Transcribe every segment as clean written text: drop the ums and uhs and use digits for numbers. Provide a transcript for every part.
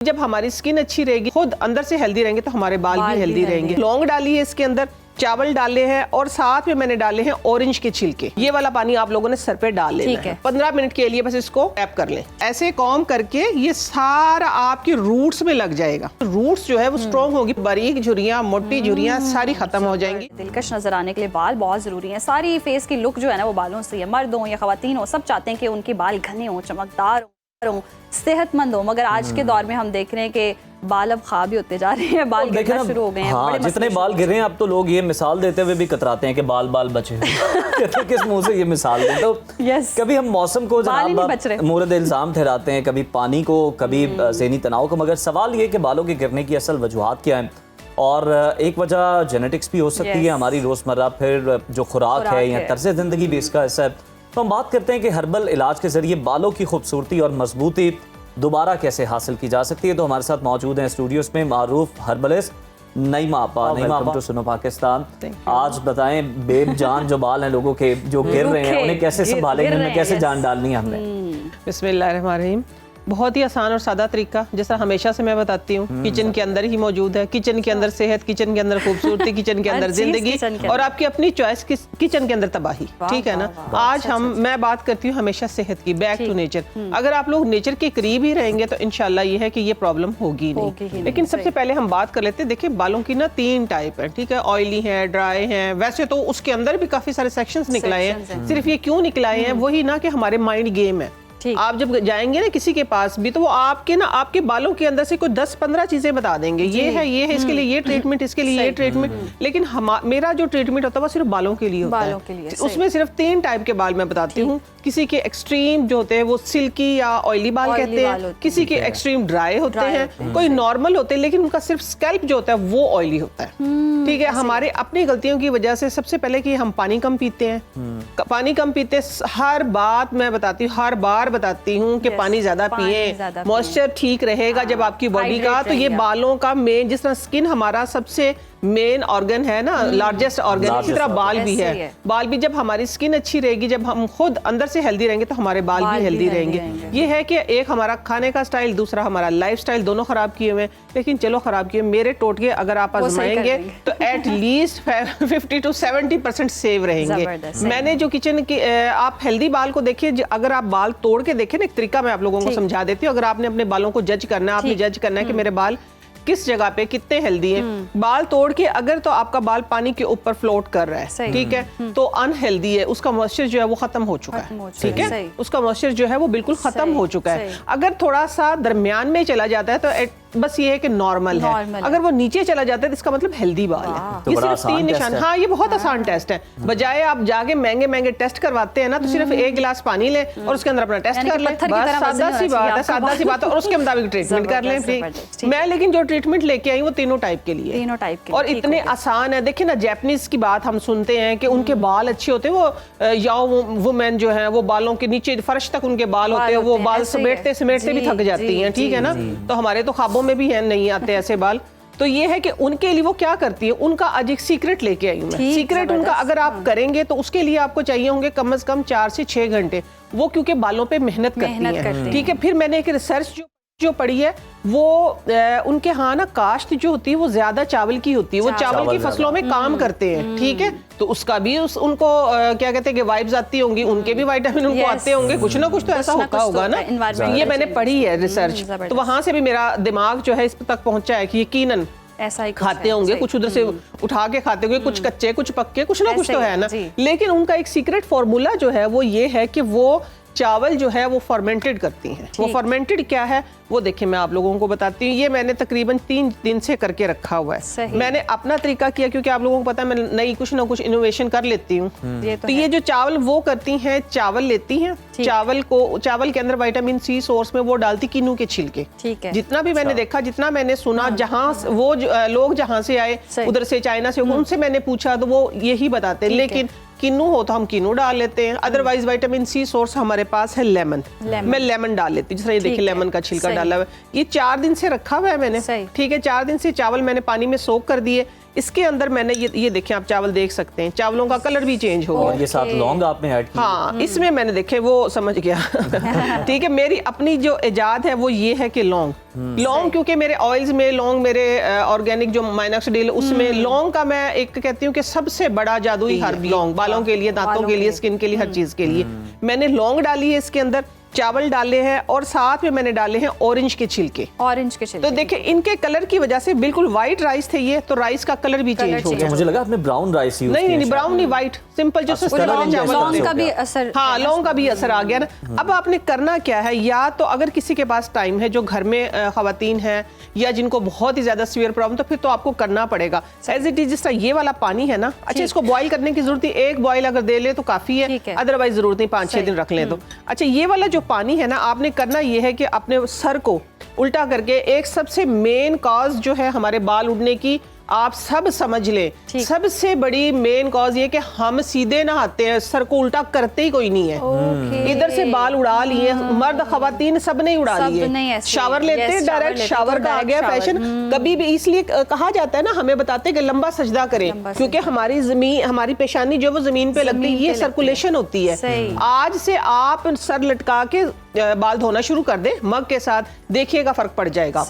जब हमारी स्किन अच्छी रहेगी, खुद अंदर से हेल्दी रहेंगे तो हमारे बाल भी हेल्दी रहेंगे। लौंग डाली है इसके अंदर, चावल डाले हैं और साथ में मैंने डाले हैं ऑरेंज के छिलके। ये वाला पानी आप लोगों ने सर पे डाल लेना है। 15 मिनट के लिए बस इसको टैप कर लें। ऐसे कॉम करके ये सारा आपके रूट्स में लग जाएगा। रूट्स जो है वो स्ट्रॉन्ग होगी, बारीक झुर्रियां, मोटी झुर्रियां सारी खत्म हो जाएंगी। दिलकश नजर आने के लिए बाल बहुत जरूरी है। सारी फेस की लुक जो है ना वो बालों से है। मर्द हो या खवातीन हो, सब चाहते हैं कि उनके बाल घने हो, चमकदार हो, सेहतमंद हो। मगर आज के दौर में हम देख रहे हैं कि बाल अब खा भी होते जा रहे हैं, बाल गिरना शुरू हो गए हैं। हाँ, जितने बाल गिर रहे हैं अब तो लोग ये मिसाल देते हुए भी कतराते हैं कि बाल बाल बचे हैं। किस मुंह से ये मिसाल दें? तो कभी हम मौसम को मोरद इल्जाम ठहराते हैं, कभी पानी को, कभी ज़हनी तनाव को, मगर सवाल ये कि बालों के गिरने की असल वजूहात क्या है। और एक वजह जेनेटिक्स भी हो सकती है, हमारी रोज़मर्रा फिर जो खुराक है या तर्ज ज़िंदगी भी इसका हिस्सा है। तो हम बात करते हैं कि हर्बल इलाज के जरिए बालों की खूबसूरती और मजबूती दोबारा कैसे हासिल की जा सकती है। तो हमारे साथ मौजूद हैं स्टूडियोज में मारूफ हर्बलिस्ट नईमा आपा। नईमा आपा टू सुनो पाकिस्तान। आज बताएं बेबजान जो बाल हैं लोगों के जो गिर रहे हैं, उन्हें कैसे संभालेंगे, उनमें कैसे जान डालनी है हमने? बिस्मिल्लाहिर्रहमानिर्रहीम। बहुत ही आसान और सादा तरीका, जैसा हमेशा से मैं बताती हूँ, किचन के अंदर ही मौजूद है। किचन के अंदर सेहत, किचन के अंदर खूबसूरती, किचन के अंदर जिंदगी और आपकी अपनी चॉइस किचन के अंदर तबाही। ठीक है ना। आज मैं बात करती हूँ हमेशा सेहत की, बैक टू नेचर। अगर आप लोग नेचर के करीब ही रहेंगे तो इंशाल्लाह ये है कि ये प्रॉब्लम होगी नहीं। लेकिन सबसे पहले हम बात कर लेते हैं। देखिए, बालों की ना 3 टाइप है। ठीक है, ऑयली है, ड्राई है। वैसे तो उसके अंदर भी काफी सारे सेक्शंस निकलाए हैं। सिर्फ ये क्यों निकलाए हैं, वही ना कि हमारे माइंड गेम है। आप जब जाएंगे ना किसी के पास भी, तो वो आपके बालों के अंदर से कोई 10-15 चीजें बता देंगे। ये है, इसके लिए ये ट्रीटमेंट, इसके लिए ये ट्रीटमेंट। लेकिन मेरा जो ट्रीटमेंट होता है वो सिर्फ बालों के लिए होता है। उसमें सिर्फ 3 टाइप के बाल मैं बताती हूँ। किसी के एक्सट्रीम जो होते हैं वो सिल्की या ऑयली बाल कहते हैं, किसी के एक्सट्रीम ड्राई होते हैं, कोई नॉर्मल होते हैं लेकिन उनका सिर्फ स्कैल्प जो होता है वो ऑयली होता है। ठीक है, हमारे अपनी गलतियों की वजह से सबसे पहले कि हम पानी कम पीते हैं। पानी कम पीते, हर बात मैं बताती हूँ, हर बार बताती हूँ कि पानी ज्यादा पिए। मॉइस्चर ठीक रहेगा जब आपकी बॉडी का, तो ये बालों का मेन, जिस तरह स्किन हमारा सबसे मेन ऑर्गन है ना, लार्जेस्ट ऑर्गन, इसी तरह बाल भी है। बाल भी जब हमारी स्किन अच्छी रहेगी, जब हम खुद अंदर से हेल्दी रहेंगे तो हमारे बाल भी हेल्दी रहेंगे। ये है कि एक हमारा खाने का स्टाइल, दूसरा हमारा लाइफस्टाइल, दोनों खराब किए हुए। लेकिन चलो खराब किए, मेरे टोटके अगर आप आजमाएंगे तो एटलीस्ट 50 to 70% सेव रहेंगे। मैंने जो किचन की, आप हेल्दी बाल को देखिए, अगर आप बाल तोड़ के देखें ना, एक तरीका मैं आप लोगों को समझा देती हूँ। अगर आपने अपने बालों को जज करना है, आपने जज करना है कि मेरे बाल किस जगह पे कितने हेल्दी हैं। बाल तोड़ के अगर तो आपका बाल पानी के ऊपर फ्लोट कर रहा है, ठीक है, तो अनहेल्दी है, उसका मॉइस्चर जो है वो खत्म हो चुका है। ठीक है, उसका मॉइस्चर जो है वो बिल्कुल खत्म हो चुका है। अगर थोड़ा सा दरमियान में चला जाता है तो बस ये है कि नॉर्मल है। अगर वो नीचे चला जाता है तो इसका मतलब हेल्दी बाल है। तो ये सिर्फ 3 निशान। हाँ, ये बहुत आसान टेस्ट है। बजाय आप जाके महंगे टेस्ट करवाते हैं ना, तो सिर्फ 1 गिलास पानी ले और उसके अंदर अपना टेस्ट कर ले। बस सादा सी बात है, सादा सी बात है, और उसके मुताबिक ट्रीटमेंट कर लें। मैं लेकिन जो ट्रीटमेंट लेके आई वो तीनों टाइप के लिए, और इतने आसान है। देखिए ना, जापानीज की बात हम सुनते हैं कि उनके बाल अच्छे होते हैं। वो याओ वुमेन जो है वो बालों के नीचे फर्श तक उनके बाल होते हैं, वो बाल समेटते समेटते भी थक जाती हैं। ठीक है ना। तो हमारे तो ख्वाबों में भी है नहीं आते ऐसे बाल। तो ये है कि उनके लिए वो क्या करती है, उनका आज एक सीक्रेट लेके आई हूँ मैं। सीक्रेट उनका अगर आप करेंगे तो उसके लिए आपको चाहिए होंगे कम से कम 4 से 6 घंटे। वो क्योंकि बालों पे मेहनत करती है। ठीक है, फिर मैंने एक रिसर्च जो पढ़ी है वो उनके यहाँ ना काश्त जो होती है वो ज्यादा चावल की होती है। वो चावल की फसलों में काम करते हैं। ठीक है, तो उसका भी उनको क्या कहते हैं कि वाइब्स आती होंगी, उनके भी विटामिन उनको आते होंगे, कुछ ना कुछ तो ऐसा होगा ना। ये मैंने पढ़ी है रिसर्च, तो वहां से भी मेरा दिमाग जो है इस तक पहुंचा है कि यकीनन ऐसा ही खाते होंगे, कुछ उधर से उठा के खाते होंगे, कुछ कच्चे कुछ पक्के, कुछ ना कुछ तो है ना। लेकिन उनका एक सीक्रेट फॉर्मूला जो है वो ये है कि वो चावल जो है वो फर्मेंटेड करती हैं। वो फर्मेंटेड क्या है वो देखिए मैं आप लोगों को बताती हूँ। ये मैंने तकरीबन 3 दिन से करके रखा हुआ है। मैंने अपना तरीका किया क्योंकि आप लोगों को पता है मैं नई कुछ ना कुछ इनोवेशन कर लेती हूँ। तो ये जो चावल वो करती हैं, चावल लेती हैं, चावल के अंदर विटामिन सी सोर्स में वो डालती किन्नू के छिलके। जितना भी मैंने देखा, जितना मैंने सुना, जहाँ वो लोग जहाँ से आए, उधर से चाइना से, उनसे मैंने पूछा तो वो यही बताते हैं। लेकिन किन्नू हो तो हम किन्नू डाल लेते हैं, अदरवाइज विटामिन सी सोर्स हमारे पास है लेमन। मैं लेमन डाल लेती हूँ। जिस तरह ये देखिए लेमन का छिलका डाला हुआ है। ये 4 दिन से रखा हुआ है मैंने। ठीक है, 4 दिन से चावल मैंने पानी में सोक कर दिए। इसके अंदर मैंने ये देखें, आप चावल देख सकते हैं, चावलों का कलर भी चेंज हो गया। और ये साथ लौंग आपने ऐड किया। हाँ, इसमें मैंने देखे, वो समझ गया। ठीक है, मेरी अपनी जो इजाद है वो ये है कि लौंग क्योंकि मेरे ऑयल्स में लौंग, मेरे ऑर्गेनिक जो माइनॉक्सिडिल उसमें लौंग का मैं एक कहती हूँ कि सबसे बड़ा जादुई हर्ब लौंग, बालों के लिए, दांतों के लिए, स्किन के लिए, हर चीज के लिए। मैंने लौंग डाली है इसके अंदर, चावल डाले हैं और साथ में मैंने डाले हैं ऑरेंज के छिलके। तो देखिए इनके कलर की वजह से बिल्कुल व्हाइट राइस थे ये, तो राइस का कलर भी चेंज हो गया। मुझे लगा आपने ब्राउन राइस यूज किया। नहीं, ब्राउन नहीं, व्हाइट सिंपल जो लौंग का भी असर, हाँ लौंग का भी असर आ गया ना। अब आपने करना क्या है, या तो अगर किसी के पास टाइम है, जो घर में खवातीन है या जिनको बहुत ही ज्यादा सीवियर प्रॉब्लम, तो फिर तो आपको करना पड़ेगा एज इट इज। जिस तरह ये वाला पानी है ना, अच्छा इसको बॉईल करने की जरूरत है, एक बॉईल अगर दे ले तो काफी है, अदरवाइज जरूरत नहीं, 5-6 दिन रख ले तो। अच्छा ये वाला जो पानी है ना, आपने करना ये है कि अपने सर को उल्टा करके, एक सबसे मेन कॉज जो है हमारे बाल उड़ने की, आप सब समझ लें, सबसे बड़ी मेन कॉज ये कि हम सीधे नहाते हैं, सर को उल्टा करते ही कोई नहीं है। इधर से बाल उड़ा लिए, मर्द खवातीन सब ने उड़ा लिए, शावर लेते हैं, डायरेक्ट शावर का आ गया फैशन। कभी भी इसलिए कहा जाता है ना, हमें बताते हैं कि लंबा सजदा करें, क्योंकि हमारी जमीन, हमारी पेशानी जो वो जमीन पे लगती है, ये सर्कुलेशन होती है। आज से आप सर लटका के बाल धोना शुरू कर दे मग के साथ, देखिएगा फर्क पड़ जाएगा।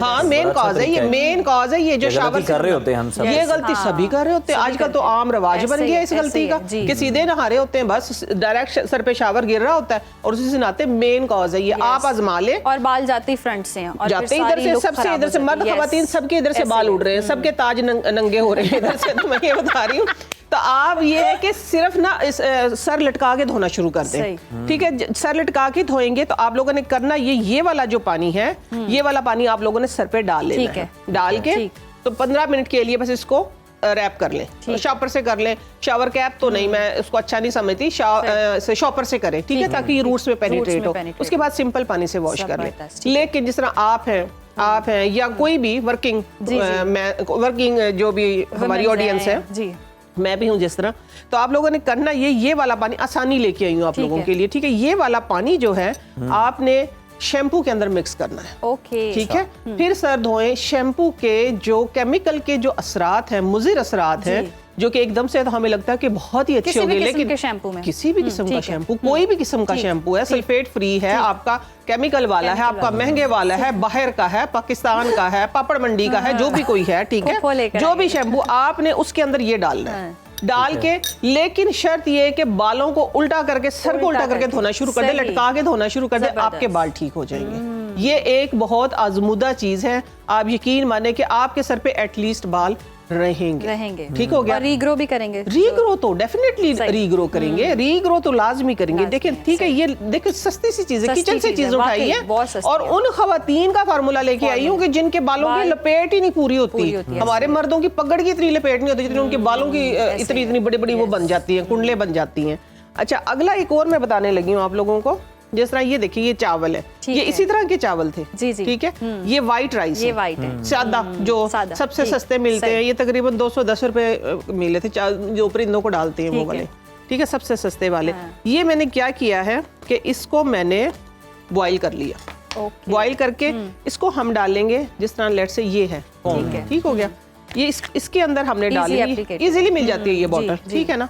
हाँ मेन कॉज है ये, मेन कॉज है ये जो शावर कर रहे होते हैं हम सब। ये गलती सभी कर रहे होते हैं, आजकल तो आम रवाज बन गया इस गलती का कि सीधे नहा रहे होते हैं, बस डायरेक्ट सर पे शावर गिर रहा होता है और उसी से नहाते। मेन कॉज है ये, आप आजमा ले। और बाल जाते फ्रंट से हैं, और जाते इधर से, सबसे इधर से, मर्द खवातीन सबके इधर से बाल उड़ रहे हैं, सबके ताज नंगे हो रहे हैं इधर से, तो मैं ये बता रही हूँ। तो आप ये है कि सिर्फ ना सर लटका के धोना शुरू कर दें, ठीक है। सर लटका के धोएंगे तो आप लोगों ने करना ये वाला जो पानी है, ये वाला पानी आप लोगों ने सर पे डाल लेना है। डाल के तो 15 मिनट के लिए बस इसको रैप कर लें, शॉपर से कर लें। शावर कैप तो नहीं, मैं उसको अच्छा नहीं समझती, शॉपर से करें, ठीक है, ताकि ये रूट्स में पेनिट्रेट हो। उसके बाद सिंपल पानी से वॉश कर लें। लेकिन जिस तरह आप हैं या कोई भी वर्किंग जो भी हमारी ऑडियंस है, मैं भी हूँ जिस तरह, तो आप लोगों ने करना ये वाला पानी आसानी लेके आई हूँ आप लोगों के लिए, ठीक है। ये वाला पानी जो है आपने शैम्पू के अंदर मिक्स करना है, ओके, ठीक है। फिर सर धोएं। शैम्पू के जो केमिकल के जो असरात हैं, मुज़िर असरात हैं, जो कि एकदम से तो हमें लगता है कि बहुत ही अच्छे होंगे, लेकिन शैम्पू में किसी भी किस्म का शैम्पू, कोई भी किस्म का शैम्पू है, सल्फेट फ्री है, आपका केमिकल वाला है, आपका महंगे वाला है, बाहर का है, पाकिस्तान का है, पापड़ मंडी का है, जो भी कोई है, ठीक है, जो भी शैम्पू आपने उसके अंदर ये डालना है, डाल के। लेकिन शर्त ये है कि बालों को उल्टा करके, सर को उल्टा करके धोना शुरू कर दे, लटका के धोना शुरू कर दे, आपके बाल ठीक हो जाएंगे। ये एक बहुत आजमूदा चीज है, आप यकीन माने कि आपके सर पे एटलीस्ट बाल रहेंगे। ठीक हो गया। और रीग्रो भी करेंगे, रीग्रो तो डेफिनेटली रीग्रो करेंगे, रीग्रो तो लाजमी करेंगे। देखिए ठीक है, ये देखिए सस्ती सी चीज है, किचन से चीज उठाई है और उन खवातीन का फार्मूला लेके आई हूँ कि जिनके बालों की लपेट ही नहीं पूरी होती। हमारे मर्दों की पगड़ की इतनी लपेट नहीं होती जितनी उनके बालों की इतनी बड़ी बड़ी वो बन जाती है, कुंडले बन जाती हैं। अच्छा, अगला एक और मैं बताने लगी हूँ आप लोगों को। जिस तरह ये देखिए, ये चावल है, ये इसी तरह के चावल थे, ठीक है। ये व्हाइट राइस, ये व्हाइट है, सादा, जो सबसे सस्ते मिलते हैं। ये तकरीबन 210 रुपए मिले थे, जो परिंदों को डालते हैं वो वाले, ठीक है, सबसे सस्ते वाले। ये मैंने क्या किया है कि इसको मैंने बॉईल कर लिया। बॉईल करके इसको हम डालेंगे, जिस तरह लेट से ये है, ठीक हो गया। ये इसके अंदर हमने डाली, इजीली मिल जाती है ये बॉटल, ठीक है ना।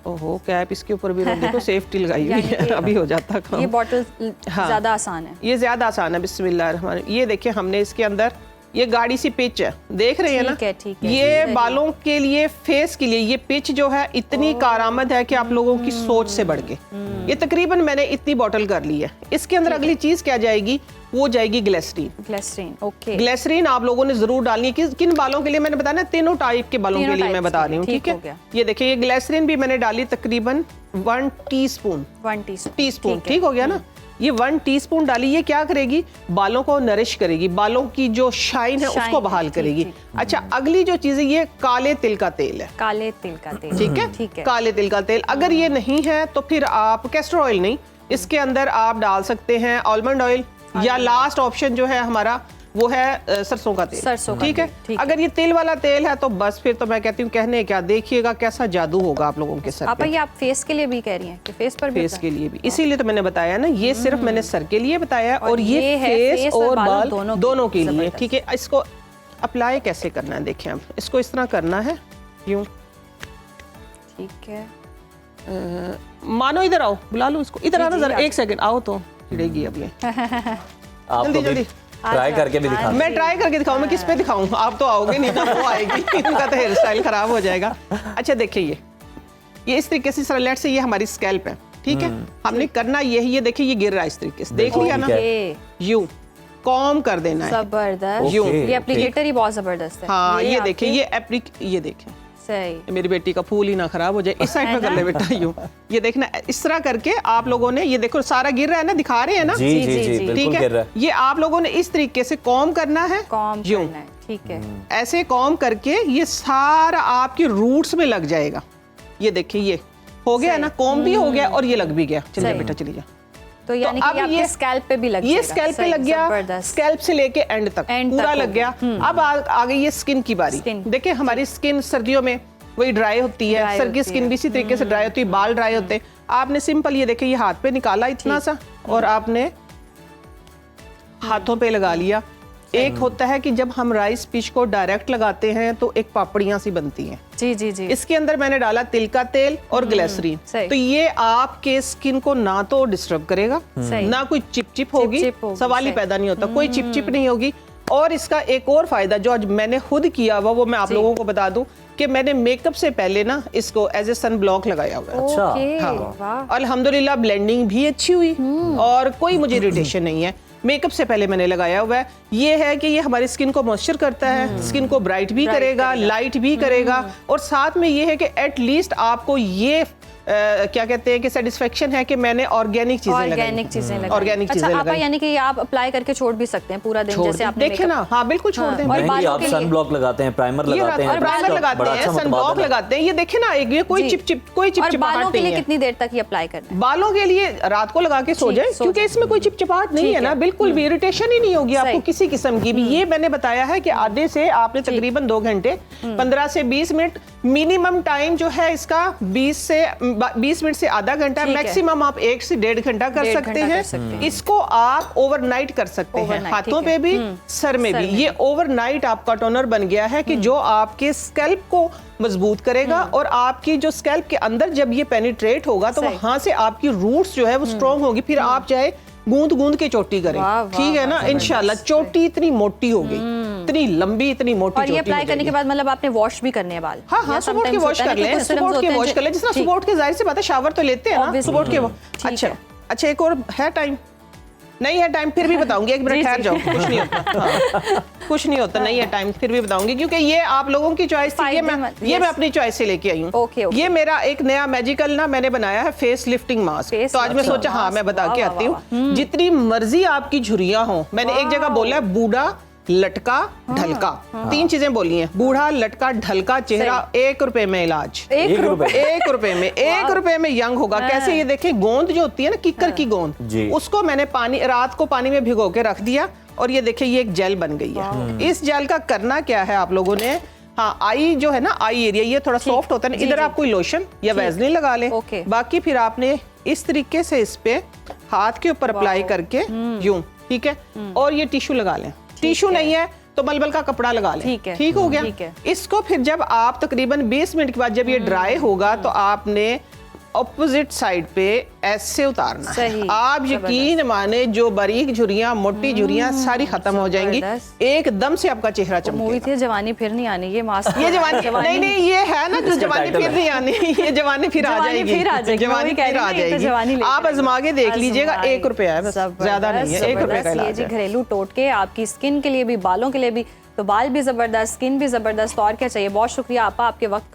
ओहो, कैप इसके ऊपर भी देखो, सेफ्टी लगाई हुई है, अभी हो जाता काम। ये बॉटल ज्यादा आसान है, ये ज्यादा आसान है। बिस्मिल्लाह। ये देखिए, हमने इसके अंदर ये गाढ़ी सी पिच है, देख रहे हैं ना, ये बालों के लिए, फेस के लिए ये पिच जो है इतनी कारआमद है कि आप लोगों की सोच से बढ़ के। ये तकरीबन मैंने इतनी बॉटल कर ली है। इसके अंदर अगली चीज क्या जाएगी, वो जाएगी ग्लिसरीन। ओके, ग्लिसरीन आप लोगों ने जरूर डालनी है। किन बालों के लिए मैंने बताया ना, तीनों टाइप के बालों के लिए मैं बता रही हूँ, ठीक है। ये देखिए, ये ग्लिसरीन भी मैंने डाली तकरीबन 1 टीस्पून, ठीक हो गया ना। ये 1 टीस्पून डाली। ये क्या करेगी, बालों को नरिश करेगी, बालों की जो शाइन है उसको बहाल करेगी। अच्छा, अगली जो चीज है, ये काले तिल का तेल है, ठीक है, काले तिल का तेल। अगर ये नहीं है तो फिर आप कैस्टर ऑयल नहीं, इसके अंदर आप डाल सकते हैं आलमंड ऑयल, या लास्ट ऑप्शन जो है हमारा वो है सरसों का तेल, ठीक है। अगर ये तेल वाला तेल है तो बस फिर तो मैं कहती हूँ, कहने क्या, देखिएगा कैसा जादू होगा आप लोगों के सर पे। ये आप फेस के लिए भी कह रही हैं कि फेस पर भी? फेस के लिए भी, इसीलिए तो मैंने बताया ना, ये सिर्फ मैंने सर के लिए बताया, और ये फेस और बाल दोनों के लिए, ठीक है। इसको अप्लाई कैसे करना है देखें, अब इसको इस तरह करना है, यूं। ठीक है, मानो इधर आओ, बुला लो इसको, इधर आना जरा, 1 सेकंड आओ तो चिड़ेगी अब ये। आप जल्दी जल्दी ट्राई करके भी दिखा। मैं ट्राई करके दिखाऊं, मैं किस पे दिखाऊं? आप तो आओगे नहीं ना, वो आएगी, उनका तो हेयर स्टाइल खराब हो जाएगा। अच्छा देखिए ये इस तरीके से, लेट से ये हमारी स्कैल्प है, ठीक है, हमने करना यही, ये देखिए ये गिर रहा है इस तरीके से, देख लिया ना, यूं कॉम कर देना है, जबरदस्त। ये एप्लीकेटर ही बहुत जबरदस्त है। हाँ ये देखिए ये देखें, सही, मेरी बेटी का फूल ही ना खराब हो जाए, इस साइड पे कर ले बेटा, यूं ये देखना, इस तरह करके आप लोगों ने, ये देखो सारा गिर रहा है ना, दिखा रहे हैं ना, जी जी जी, ठीक बिल्कुल गिर रहा है, ये आप लोगों ने इस तरीके से कॉम करना है, यूं, ठीक है, ऐसे कॉम करके ये सारा आपकी रूट्स में लग जाएगा। ये देखिए ये हो गया ना, कॉम भी हो गया और ये लग भी गया। चलिए बेटा चली जा। तो यानी कि आपके स्कैल्प पे भी लग ये स्कैल्प पे लग गया, स्कैल्प से लेके एंड तक पूरा लग गया। अब आ गई ये स्किन की बारी। देखिए हमारी स्किन सर्दियों में वही ड्राई होती है, सर की स्किन भी इसी तरीके से ड्राई होती है, बाल ड्राई होते हैं। आपने सिंपल ये देखिए ये हाथ पे निकाला इतना सा और आपने हाथों पे लगा लिया। एक होता है कि जब हम राइस पिच को डायरेक्ट लगाते हैं तो एक पापड़ियां सी बनती हैं। जी जी जी। इसके अंदर मैंने डाला तिल का तेल और ग्लिसरीन, तो ये आपके स्किन को ना तो डिस्टर्ब करेगा, ना कोई चिप होगी, सवाल ही पैदा नहीं होता, कोई चिप नहीं होगी। और इसका एक और फायदा जो आज मैंने खुद किया हुआ वो मैं आप लोगों को बता दूं कि मैंने मेकअप से पहले ना इसको एज ए सन ब्लॉक लगाया हुआ है। अच्छा, हाँ, अल्हम्दुलिल्लाह ब्लेंडिंग भी अच्छी हुई और कोई मुझे इरिटेशन नहीं है। मेकअप से पहले मैंने लगाया हुआ है। ये है कि ये हमारी स्किन को मॉइस्चर करता है, स्किन को ब्राइट भी करेगा, लाइट भी करेगा, और साथ में ये है कि एटलीस्ट आपको ये क्या कहते हैं कि सेटिस्फेक्शन है कि मैंने ऑर्गेनिक चीजें लगाई। अच्छा, यानी कि आप अप्लाई करके छोड़ भी सकते हैं पूरा दिन, जैसे आपने देखे ना, हाँ बिल्कुल छोड़ दें। आप सन ब्लॉक लगाते हैं, प्राइमर लगाते हैं, प्राइमर लगाते हैं, सन ब्लॉक लगाते हैं। ये देखे ना, ये कोई चिपचिपाहट बालों के लिए कितनी देर तक ये अप्लाई करना है? बालों के लिए रात को लगा के सो जाए, क्योंकि इसमें कोई चिपचिपाहट नहीं है ना, बिल्कुल भी इरिटेशन ही नहीं होगी आपको किसी किस्म की भी। ये मैंने बताया है कि आधे से आपने तकरीबन 2 घंटे 15 से 20 मिनट मिनिमम टाइम जो है इसका 20 मिनट से आधा घंटा, मैक्सिमम आप 1 से 1.5 घंटा कर सकते हैं। इसको आप ओवरनाइट कर सकते हैं, हाथों पे भी, सर में भी। ये ओवरनाइट आपका टोनर बन गया है कि जो आपके स्कैल्प को मजबूत करेगा और आपकी जो स्कैल्प के अंदर जब ये पेनिट्रेट होगा तो वहां से आपकी रूट्स जो है वो स्ट्रॉन्ग होगी। फिर आप चाहे गूंद के चोटी करें, ठीक है ना, इंशाल्लाह। चोटी इतनी मोटी हो गई, इतनी लंबी, इतनी मोटी। और ये अप्लाई करने के बाद मतलब आपने वॉश भी करने हैं बाल? हाँ, सुबह के वॉश कर लें, सुबह के वॉश कर लें। जिस तरह सुबह के जाहिर सी बात है शावर तो लेते हैं ना सुबह के। अच्छा एक और है टाइम? नहीं है टाइम, फिर भी बताऊंगी, 1 मिनट ठहर जाओ, कुछ नहीं होता। कुछ नहीं होता, नहीं है टाइम, फिर भी बताऊंगी, क्योंकि ये आप लोगों की चॉइस थी, ये मैं अपनी चॉइस से लेके आई हूँ। ये मेरा एक नया मैजिकल ना मैंने बनाया है फेस लिफ्टिंग मास्क। तो आज मैं सोचा हाँ मैं बता के आती हूँ। जितनी मर्जी आपकी झुर्रियां हो, मैंने एक जगह बोला है बूढ़ा लटका ढलका, 3 चीजें बोली हैं, बूढ़ा लटका ढलका चेहरा, 1 रुपए में इलाज। 1 रुपए में 1 रुपए में यंग होगा। कैसे? ये देखिए गोंद जो होती है ना, किक्कर की गोंद, उसको मैंने रात को पानी में भिगो के रख दिया और ये देखिए ये एक जेल बन गई है। इस जेल का करना क्या है आप लोगों ने, हाँ आई जो है ना, आई एरिया ये थोड़ा सॉफ्ट होता है ना, इधर आप कोई लोशन या वैसलीन लगा लें, बाकी फिर आपने इस तरीके से इस पे हाथ के ऊपर अप्लाई करके यूं, ठीक है, और ये टिश्यू लगा लें। टिश्यू नहीं है तो मलमल का कपड़ा लगा लें, ठीक हो गया। इसको फिर जब आप तकरीबन 20 मिनट के बाद जब ये ड्राई होगा तो आपने ऑपोजिट साइड पे ऐसे उतारना है। आप यकीन माने जो बारीक झुर्रियां, मोटी झुर्रियां सारी खत्म हो जाएंगी, एकदम से आपका चेहरा चमकेगा। मूवी थी जवानी फिर नहीं आनी, ये मास्क ये जवानी नहीं ये है ना जो जवानी फिर नहीं आनी, ये जवानी फिर आ जाएगी, जवानी फिर आ जाएगी। आप आजमा के देख लीजिएगा, 1 रुपया है, ज्यादा नहीं है, 1 रुपए का इलाज है। घरेलू टोटके आपकी स्किन के लिए भी, बालों के लिए भी, तो बाल भी जबरदस्त, स्किन भी जबरदस्त, और क्या चाहिए। बहुत शुक्रिया आपका, आपके वक्त का।